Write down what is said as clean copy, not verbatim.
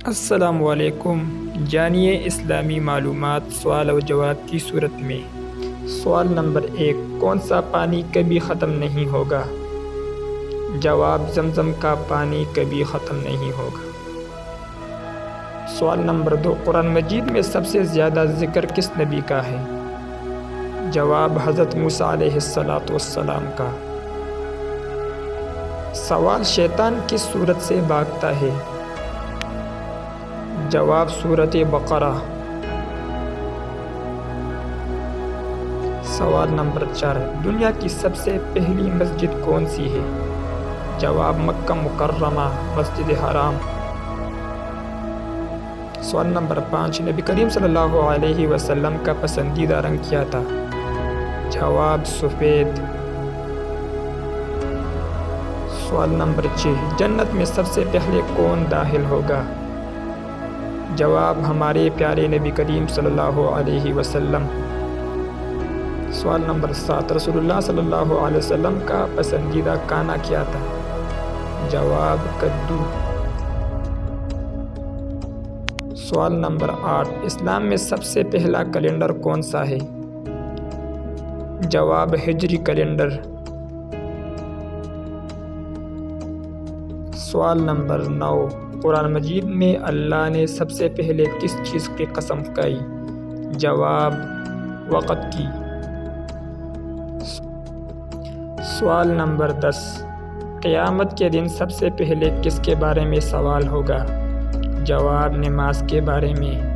السلام علیکم۔ جانیے اسلامی معلومات سوال و جواب کی صورت میں۔ سوال نمبر 1، کون سا پانی کبھی ختم نہیں ہوگا؟ جواب، زمزم کا پانی کبھی ختم نہیں ہوگا۔ سوال نمبر 2، قرآن مجید میں سب سے زیادہ ذکر کس نبی کا ہے؟ جواب، حضرت موسیٰ علیہ السلام کا۔ سوال، شیطان کس سورت سے بھاگتا ہے؟ جواب، سورۃ بقرہ۔ سوال نمبر 4، دنیا کی سب سے پہلی مسجد کون سی ہے؟ جواب، مکہ مکرمہ، مسجد حرام۔ سوال نمبر 5، نبی کریم صلی اللہ علیہ وسلم کا پسندیدہ رنگ کیا تھا؟ جواب، سفید۔ سوال نمبر 6، جنت میں سب سے پہلے کون داخل ہوگا؟ جواب، ہمارے پیارے نبی کریم صلی اللہ علیہ وسلم۔ سوال نمبر 7، رسول اللہ صلی اللہ علیہ وسلم کا پسندیدہ کھانا کیا تھا؟ جواب، کدو۔ سوال نمبر 8، اسلام میں سب سے پہلا کیلنڈر کون سا ہے؟ جواب، ہجری کیلنڈر۔ سوال نمبر 9، قرآن مجید میں اللہ نے سب سے پہلے کس چیز کی قسم کھائی؟ جواب، وقت کی۔ سوال نمبر 10، قیامت کے دن سب سے پہلے کس کے بارے میں سوال ہوگا؟ جواب، نماز کے بارے میں۔